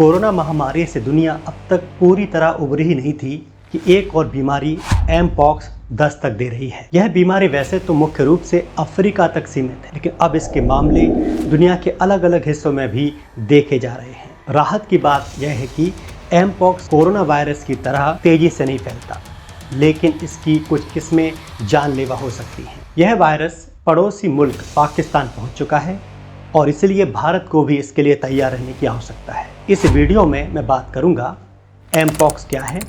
Corona महामारी से दुनिया अब तक पूरी तरह उभरी ही नहीं थी कि एक और बीमारी एम पॉक्स दस्तक दे रही है। यह बीमारी वैसे तो मुख्य रूप से अफ्रीका तक सीमित है, लेकिन अब इसके मामले दुनिया के अलग अलग हिस्सों में भी देखे जा रहे हैं। राहत की बात यह है कि एम पॉक्स कोरोना वायरस की तरह तेजी से नहीं फैलता, लेकिन इसकी कुछ किस्में जानलेवा हो सकती हैं। यह वायरस पड़ोसी मुल्क पाकिस्तान पहुंच चुका है और इसलिए भारत को भी इसके लिए तैयार रहने की आवश्यकता है। इस वीडियो में मैं बात करूंगा एम पॉक्स क्या है,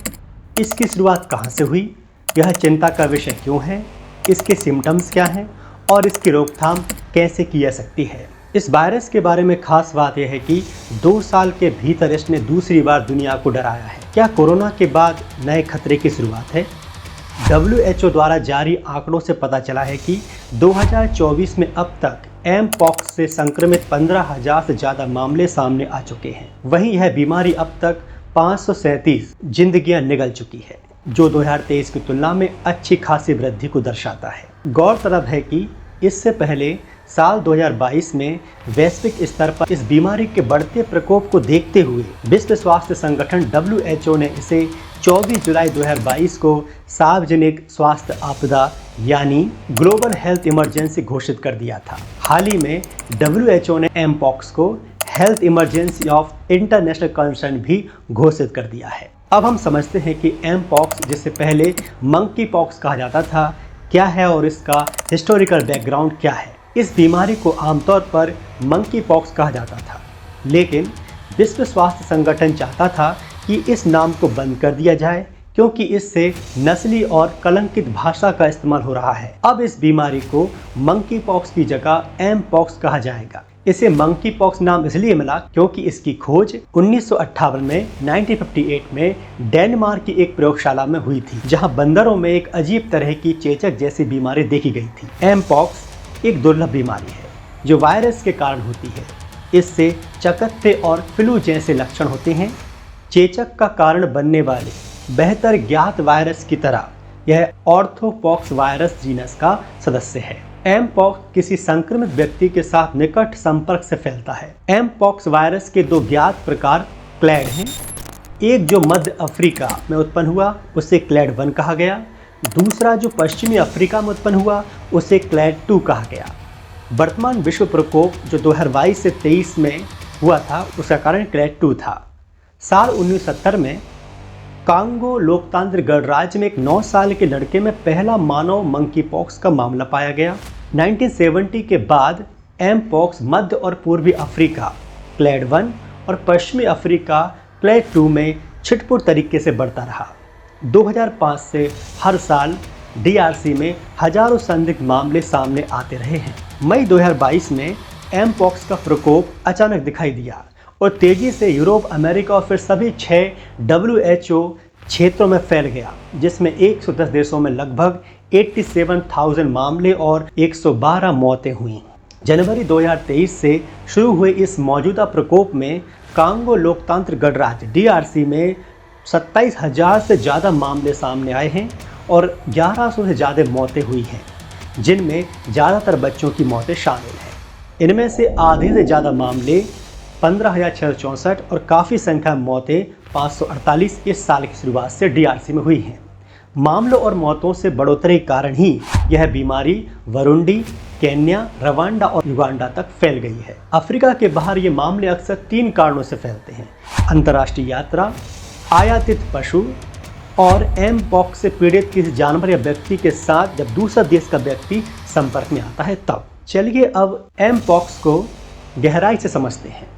इसकी शुरुआत कहां से हुई, यह चिंता का विषय क्यों है, इसके सिम्टम्स क्या हैं और इसकी रोकथाम कैसे की जा सकती है। इस वायरस के बारे में खास बात यह है कि 2 साल के भीतर इसने दूसरी बार दुनिया को डराया है। क्या कोरोना के बाद नए खतरे की शुरुआत है? WHO द्वारा जारी आंकड़ों से पता चला है कि 2024 में अब तक एम पॉक्स से संक्रमित 15,000 से ज़्यादा मामले सामने आ चुके हैं। वहीं यह बीमारी अब तक 537 जिंदगियां निगल चुकी है, जो 2023 की तुलना में अच्छी खासी वृद्धि को दर्शाता है। गौरतलब है कि इससे पहले साल 2022 में वैश्विक स्तर पर इस बीमारी के बढ़ते प्रकोप को देखते हुए विश्व स्वास्थ्य संगठन WHO ने इसे 24 जुलाई 2022 को सार्वजनिक स्वास्थ्य आपदा यानी ग्लोबल हेल्थ इमरजेंसी घोषित कर दिया था। हाल ही में WHO ने एम पॉक्स को health emergency of international concern भी घोषित कर दिया है। अब हम समझते हैं कि एम पॉक्स, जिसे पहले मंकी पॉक्स कहा जाता था, क्या है और इसका हिस्टोरिकल बैकग्राउंड क्या है। इस बीमारी को आमतौर पर मंकी पॉक्स कहा जाता था, लेकिन विश्व स्वास्थ्य संगठन चाहता था कि इस नाम को बंद कर दिया जाए, क्योंकि इससे नस्ली और कलंकित भाषा का इस्तेमाल हो रहा है। अब इस बीमारी को मंकी पॉक्स की जगह एम पॉक्स कहा जाएगा। इसे मंकी पॉक्स नाम इसलिए मिला क्योंकि इसकी खोज 1958 में 1958 में डेनमार्क की एक प्रयोगशाला में हुई थी, जहां बंदरों में एक अजीब तरह की चेचक जैसी बीमारी देखी गई थी। एम पॉक्स एक दुर्लभ बीमारी है जो वायरस के कारण होती है। इससे चकत्ते और फ्लू जैसे लक्षण होते हैं। चेचक का कारण बनने वाले बेहतर ज्ञात वायरस की तरह यह ऑर्थोपॉक्स वायरस जीनस का सदस्य है। एम पॉक्स किसी संक्रमित व्यक्ति के साथ निकट संपर्क से फैलता है। एम पॉक्स वायरस के 2 ज्ञात प्रकार क्लैड हैं। एक जो मध्य अफ्रीका में उत्पन्न हुआ उसे क्लैड 1 कहा गया, दूसरा जो पश्चिमी अफ्रीका में उत्पन्न हुआ उसे क्लैड 2 कहा गया। वर्तमान विश्व प्रकोप जो 2022 से 23 में हुआ था उसका कारण क्लैड 2 था। साल 1970 में कांगो लोकतांत्रिक गणराज्य में एक 9 साल के लड़के में पहला मानव मंकी पॉक्स का मामला पाया गया। 1970 के बाद एम पॉक्स मध्य और पूर्वी अफ्रीका क्लैड 1 और पश्चिमी अफ्रीका क्लैड 2 में छिटपुट तरीके से बढ़ता रहा। 2005 से हर साल DRC में हजारों संदिग्ध मामले सामने आते रहे हैं। मई 2022 में एम पॉक्स का प्रकोप अचानक दिखाई दिया और तेजी से यूरोप, अमेरिका और फिर सभी 6 WHO क्षेत्रों में फैल गया, जिसमें 110 देशों में लगभग 87,000 मामले और 112 मौतें हुईं। जनवरी 2023 से शुरू हुए इस मौजूदा प्रकोप में कांगो लोकतांत्रिक गणराज्य DRC में 27,000 से ज़्यादा मामले सामने आए हैं और 1100 से ज़्यादा मौतें हुई हैं, जिनमें ज़्यादातर बच्चों की मौतें शामिल हैं। इनमें से आधे से ज़्यादा मामले 15,664 और काफ़ी संख्या में मौतें 548 इस साल की शुरुआत से DRC में हुई हैं। मामलों और मौतों से बढ़ोतरी के कारण ही यह बीमारी वरुंडी, केन्या, रवांडा और युगांडा तक फैल गई है। अफ्रीका के बाहर ये मामले अक्सर 3 कारणों से फैलते हैं: अंतर्राष्ट्रीय यात्रा, आयातित पशु और एम पॉक्स से पीड़ित किसी जानवर या व्यक्ति के साथ जब दूसरा देश का व्यक्ति संपर्क में आता है तब। चलिए अब एम पॉक्स को गहराई से समझते हैं।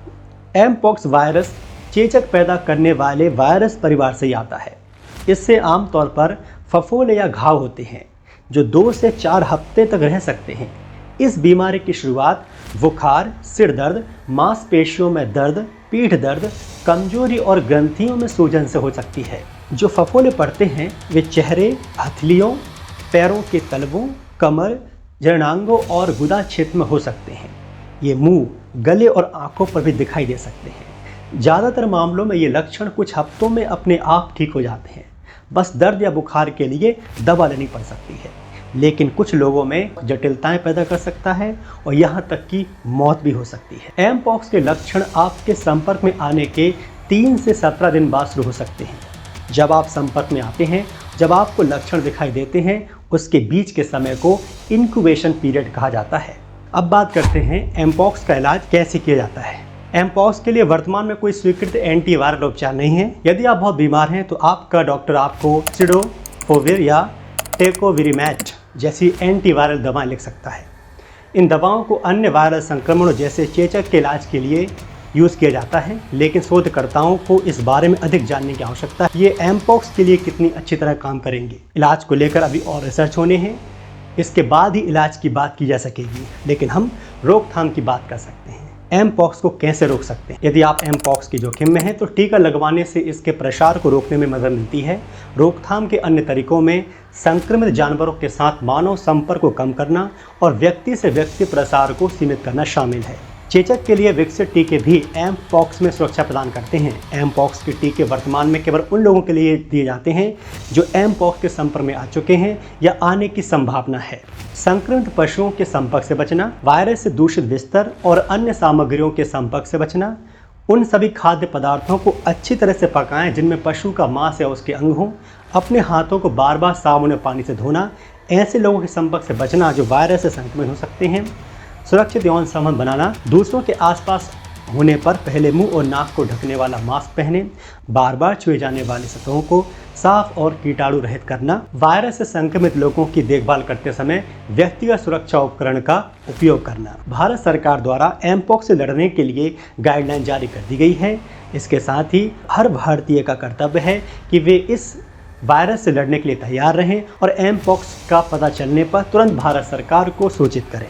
एम पॉक्स वायरस चेचक पैदा करने वाले वायरस परिवार से आता है। इससे आमतौर पर फफोले या घाव होते हैं जो 2 से 4 हफ्ते तक रह सकते हैं। इस बीमारी की शुरुआत बुखार, सिर दर्द, मांसपेशियों में दर्द, पीठ दर्द, कमजोरी और ग्रंथियों में सूजन से हो सकती है। जो फफोले पड़ते हैं वे चेहरे, हथेलियों, पैरों के तलवों, कमर, जनांगों और गुदा क्षेत्र में हो सकते हैं। ये मुंह, गले और आंखों पर भी दिखाई दे सकते हैं। ज़्यादातर मामलों में ये लक्षण कुछ हफ्तों में अपने आप ठीक हो जाते हैं। बस दर्द या बुखार के लिए दवा लेनी पड़ सकती है, लेकिन कुछ लोगों में जटिलताएं पैदा कर सकता है और यहाँ तक कि मौत भी हो सकती है। एम पॉक्स के लक्षण आपके संपर्क में आने के 3 से 17 दिन बाद शुरू हो सकते हैं। जब आप संपर्क में आते हैं, जब आपको लक्षण दिखाई देते हैं, उसके बीच के समय को इंक्यूबेशन पीरियड कहा जाता है। अब बात करते हैं एमपॉक्स का इलाज कैसे किया जाता है। एमपॉक्स के लिए वर्तमान में कोई स्वीकृत एंटीवायरल उपचार नहीं है। यदि आप बहुत बीमार हैं तो आपका डॉक्टर आपको सिडोफोविर या टेकोविरिमैट जैसी एंटीवायरल दवाएं लिख सकता है। इन दवाओं को अन्य वायरल संक्रमणों जैसे चेचक के इलाज के लिए यूज़ किया जाता है, लेकिन शोधकर्ताओं को इस बारे में अधिक जानने की आवश्यकता है। ये एमपॉक्स के लिए कितनी अच्छी तरह काम करेंगे। इलाज को लेकर अभी और रिसर्च होने हैं, इसके बाद ही इलाज की बात की जा सकेगी, लेकिन हम रोकथाम की बात कर सकते हैं। एमपॉक्स को कैसे रोक सकते हैं। यदि आप एमपॉक्स की जोखिम में हैं तो टीका लगवाने से इसके प्रसार को रोकने में मदद मिलती है। रोकथाम के अन्य तरीकों में संक्रमित जानवरों के साथ मानव संपर्क को कम करना और व्यक्ति से व्यक्ति प्रसार को सीमित करना शामिल है। चेचक के लिए विकसित टीके भी एमपॉक्स में सुरक्षा प्रदान करते हैं। एमपॉक्स के टीके वर्तमान में केवल उन लोगों के लिए दिए जाते हैं जो एमपॉक्स के संपर्क में आ चुके हैं या आने की संभावना है। संक्रमित पशुओं के संपर्क से बचना, वायरस से दूषित बिस्तर और अन्य सामग्रियों के संपर्क से बचना, उन सभी खाद्य पदार्थों को अच्छी तरह से पकाएं जिनमें पशु का मांस या उसके अंग हों, अपने हाथों को बार बार साबुन और पानी से धोना, ऐसे लोगों के संपर्क से बचना जो वायरस से संक्रमित हो सकते हैं, सुरक्षित यौन संबंध बनाना, दूसरों के आसपास होने पर पहले मुंह और नाक को ढकने वाला मास्क पहने, बार बार छुए जाने वाली सतहों को साफ और कीटाणु रहित करना, वायरस से संक्रमित लोगों की देखभाल करते समय व्यक्तिगत सुरक्षा उपकरण का उपयोग करना। भारत सरकार द्वारा एमपॉक्स से लड़ने के लिए गाइडलाइन जारी कर दी गई है। इसके साथ ही हर भारतीय का कर्तव्य है कि वे इस वायरस से लड़ने के लिए तैयार रहें और एमपॉक्स का पता चलने पर तुरंत भारत सरकार को सूचित करें।